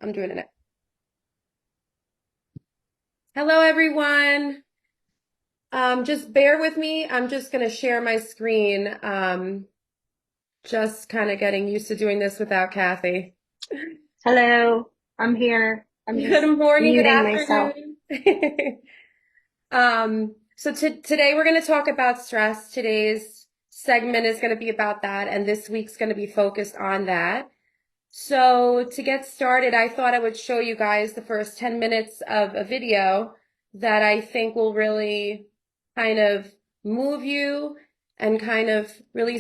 I'm doing it. Hello, everyone. Just bear with me. I'm just going to share my screen. Just kind of getting used to doing this without Kathy. Hello, I'm here. I'm just Good morning, good muting myself. afternoon. So today we're going to talk about stress. Today's segment is going to be about that, and this week's going to be focused on that. So to get started, I thought I would show you guys the first 10 minutes of a video that I think will really kind of move you and kind of really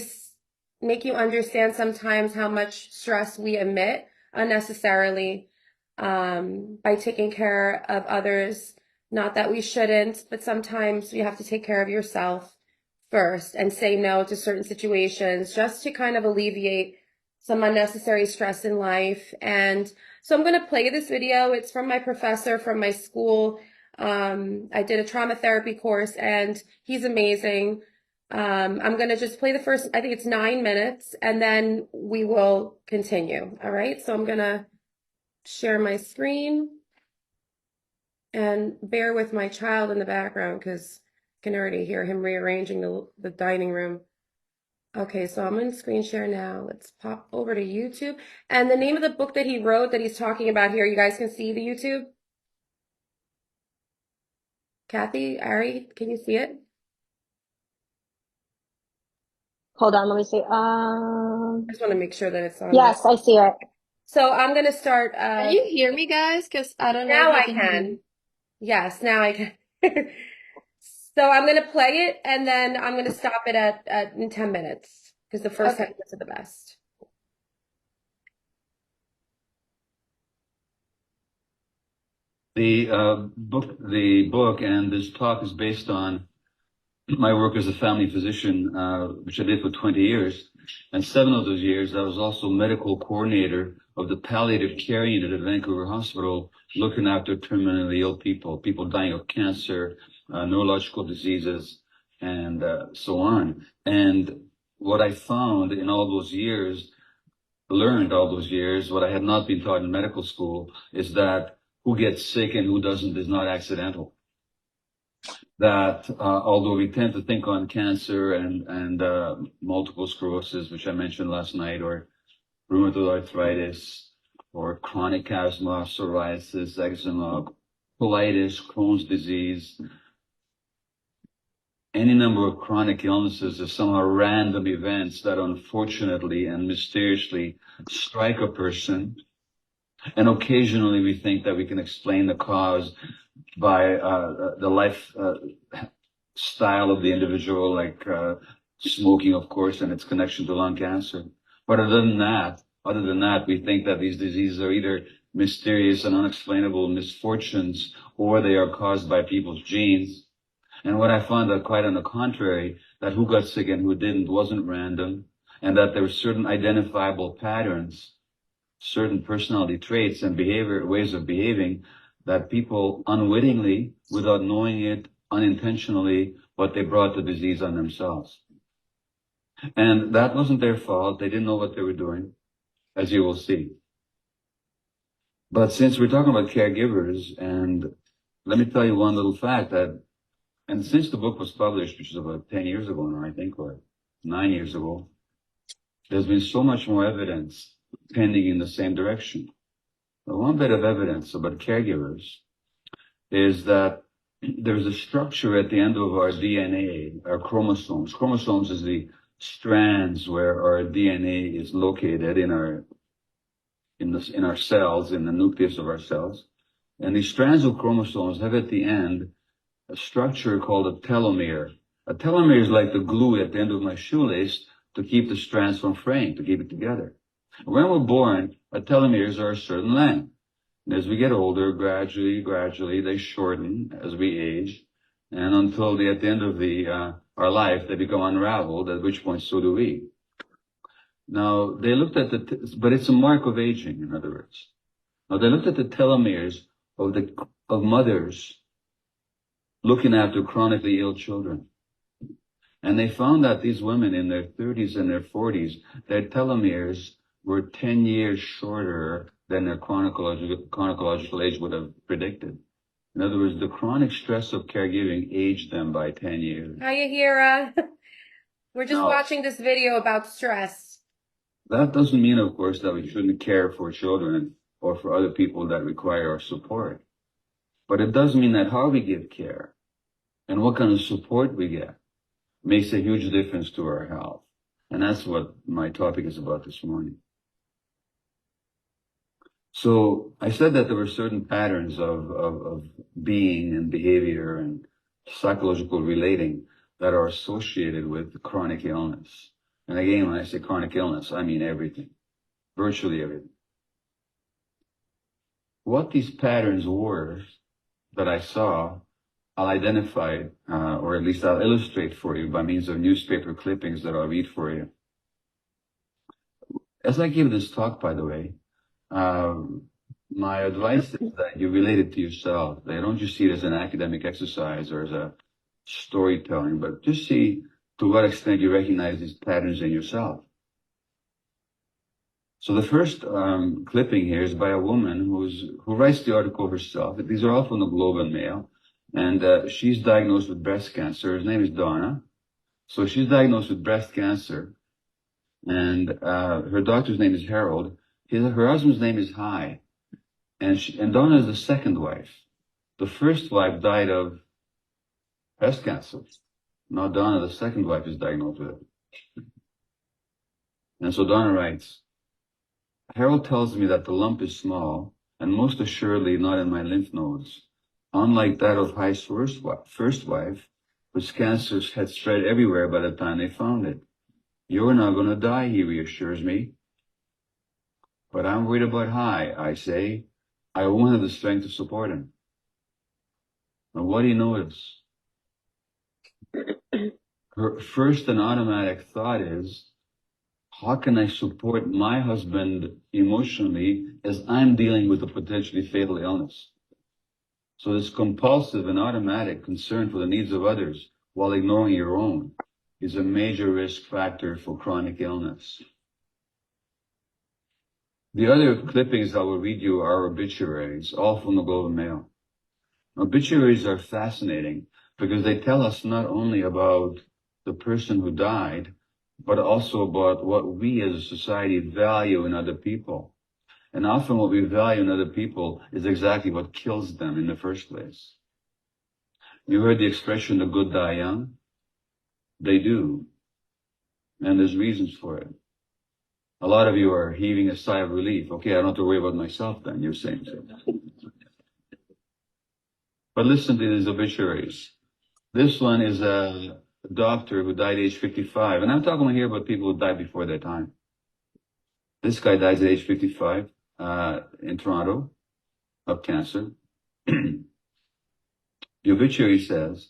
make you understand sometimes how much stress we emit unnecessarily by taking care of others. Not that we shouldn't, but sometimes you have to take care of yourself first and say no to certain situations just to kind of alleviate some unnecessary stress in life. And so I'm going to play this video. It's from my professor from my school. I did a trauma therapy course and he's amazing. I'm going to just play the first, I think it's 9 minutes, and then we will continue. All right. So I'm going to share my screen and bear with my child in the background because I can already hear him rearranging the dining room. Okay, so I'm in screen share now. Let's pop over to YouTube. And the name of the book that he wrote that he's talking about here, you guys can see the YouTube? Kathy, Ari, can you see it? Hold on, let me see. I just want to make sure that it's on the. Yes, I see it. So I'm going to start. Can you hear me, guys? Because I don't know if Now you I can hear can. me. Yes, now I can. So I'm going to play it and then I'm going to stop it at in 10 minutes because the first 10 Okay. minutes are the best. The book and this talk is based on my work as a family physician, which I did for 20 years. And 7 of those years, I was also medical coordinator of the palliative care unit at Vancouver Hospital, looking after terminally ill people dying of cancer, neurological diseases, and so on. And what I found in all those years, learned all those years, what I had not been taught in medical school, is that who gets sick and who doesn't is not accidental. That although we tend to think on cancer and multiple sclerosis, which I mentioned last night, or rheumatoid arthritis, or chronic asthma, psoriasis, eczema, colitis, Crohn's disease, any number of chronic illnesses are somehow random events that unfortunately and mysteriously strike a person. And occasionally we think that we can explain the cause by the life style of the individual, like smoking, of course, and its connection to lung cancer. But other than that, we think that these diseases are either mysterious and unexplainable misfortunes, or they are caused by people's genes. And what I found that quite on the contrary, that who got sick and who didn't wasn't random, and that there were certain identifiable patterns, certain personality traits and behavior, ways of behaving that people unwittingly, without knowing it, unintentionally, but they brought the disease on themselves. And that wasn't their fault. They didn't know what they were doing, as you will see. But since we're talking about caregivers, and let me tell you one little fact that, and since the book was published, which is about 10 years ago now, I think, or 9 years ago, there's been so much more evidence tending in the same direction. One bit of evidence about caregivers is that there's a structure at the end of our DNA, our chromosomes. Chromosomes is the strands where our DNA is located in our cells, in the nucleus of our cells. And these strands of chromosomes have at the end a structure called a telomere. A telomere is like the glue at the end of my shoelace to keep the strands from fraying, to keep it together. When we're born, our telomeres are a certain length. And as we get older, gradually, they shorten as we age. And until at the end of our life, they become unraveled, at which point so do we. Now, they looked at but it's a mark of aging, in other words. Now, they looked at the telomeres of mothers looking after chronically ill children. And they found that these women in their 30s and their 40s, their telomeres were 10 years shorter than their chronological age would have predicted. In other words, the chronic stress of caregiving aged them by 10 years. Hiya, Hira. We're just Now, watching this video about stress. that doesn't mean, of course, that we shouldn't care for children or for other people that require our support. But it does mean that how we give care and what kind of support we get makes a huge difference to our health. And that's what my topic is about this morning. So I said that there were certain patterns of being and behavior and psychological relating that are associated with chronic illness. And again, when I say chronic illness, I mean everything, virtually everything. What these patterns were that I saw, I'll identify, or at least I'll illustrate for you by means of newspaper clippings that I'll read for you. As I give this talk, by the way, my advice is that you relate it to yourself. That don't just see it as an academic exercise or as a storytelling, but just see to what extent you recognize these patterns in yourself. So the first clipping here is by a woman who writes the article herself. These are all from the Globe and Mail. And she's diagnosed with breast cancer. Her name is Donna. So she's diagnosed with breast cancer. And her doctor's name is Harold. Her husband's name is Hai. And Donna is the second wife. The first wife died of breast cancer. Now Donna, the second wife, is diagnosed with it. And so Donna writes, Harold tells me that the lump is small and most assuredly not in my lymph nodes, unlike that of Hai's first wife, whose cancer had spread everywhere by the time they found it. You're not going to die, he reassures me. But I'm worried about Hai, I say. I won't have the strength to support him. And what do you notice? Her first and automatic thought is, how can I support my husband emotionally as I'm dealing with a potentially fatal illness? So this compulsive and automatic concern for the needs of others while ignoring your own is a major risk factor for chronic illness. The other clippings I will read you are obituaries, all from the Globe and Mail. Obituaries are fascinating because they tell us not only about the person who died, but also about what we as a society value in other people. And often what we value in other people is exactly what kills them in the first place. You heard the expression, the good die young? They do. And there's reasons for it. A lot of you are heaving a sigh of relief. Okay, I don't have to worry about myself then, you're saying so. But listen to these obituaries. This one is a doctor who died at age 55. And I'm talking here about people who died before their time. This guy dies at age 55 in Toronto of cancer. The obituary says,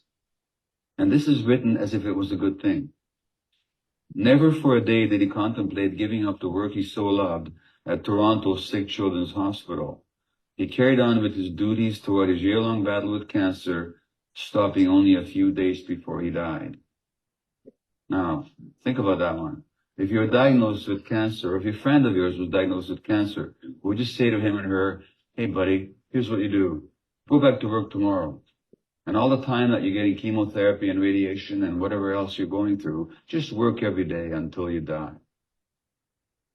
and this is written as if it was a good thing. Never for a day did he contemplate giving up the work he so loved at Toronto's Sick Children's Hospital. He carried on with his duties toward his year-long battle with cancer, stopping only a few days before he died. Now, think about that one. If you're diagnosed with cancer, or if a friend of yours was diagnosed with cancer, would you say to him and her, hey buddy, here's what you do. Go back to work tomorrow. And all the time that you're getting chemotherapy and radiation and whatever else you're going through, just work every day until you die.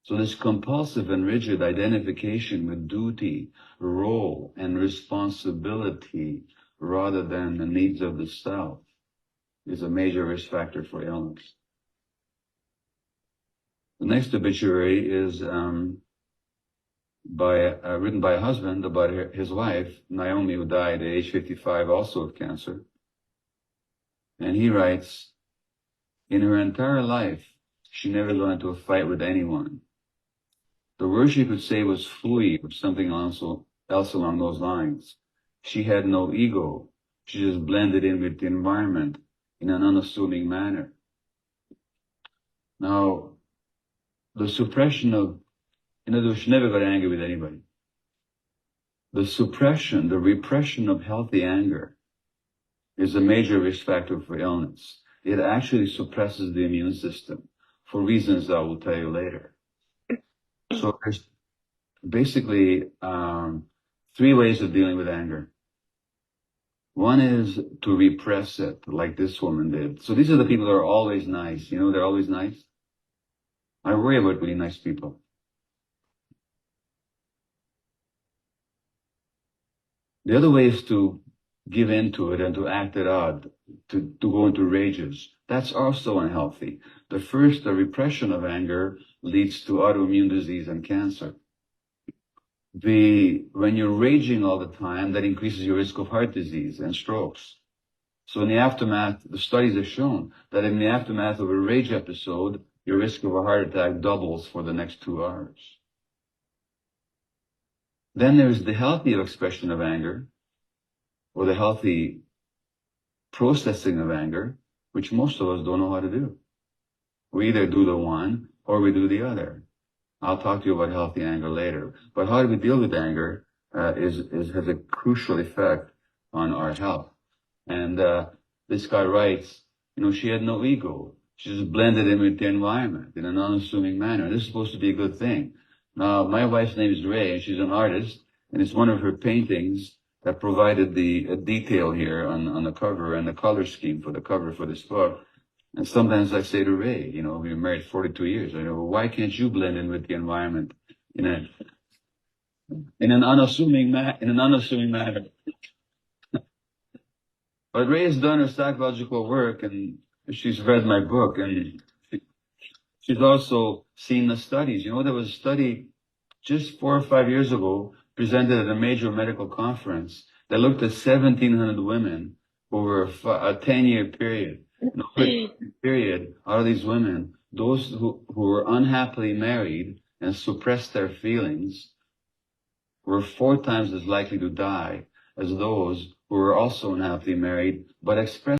So this compulsive and rigid identification with duty, role, and responsibility rather than the needs of the self is a major risk factor for illness. The next obituary is written by a husband about his wife, Naomi, who died at age 55 also of cancer. And he writes, in her entire life, she never got into a fight with anyone. The word she could say was fui, or something else along those lines. She had no ego. She just blended in with the environment in an unassuming manner. Now, the suppression of, in other words, she never got angry with anybody. The suppression, the repression of healthy anger is a major risk factor for illness. It actually suppresses the immune system for reasons I will tell you later. So there's basically 3 ways of dealing with anger. One is to repress it, like this woman did. So these are the people that are always nice. You know, they're always nice. I worry about really nice people. The other way is to give in to it and to act it out, to go into rages. That's also unhealthy. The repression of anger leads to autoimmune disease and cancer. When you're raging all the time, that increases your risk of heart disease and strokes. So in the aftermath, the studies have shown that in the aftermath of a rage episode, your risk of a heart attack doubles for the next 2 hours. Then there's the healthy expression of anger, or the healthy processing of anger, which most of us don't know how to do. We either do the one or we do the other. I'll talk to you about healthy anger later. But how do we deal with anger has a crucial effect on our health. And this guy writes, she had no ego. She just blended in with the environment in an unassuming manner. This is supposed to be a good thing. Now, my wife's name is Ray, and she's an artist, and it's one of her paintings that provided the detail here on the cover and the color scheme for the cover for this book. And sometimes I say to Ray, we've been married 42 years. I know, well, why can't you blend in with the environment in an unassuming manner? But Ray has done her psychological work, and she's read my book, and she's also seen the studies. There was a study just 4 or 5 years ago presented at a major medical conference that looked at 1,700 women over a 10-year period. Out of these women, those who were unhappily married and suppressed their feelings were 4 times as likely to die as those who were also unhappily married but expressed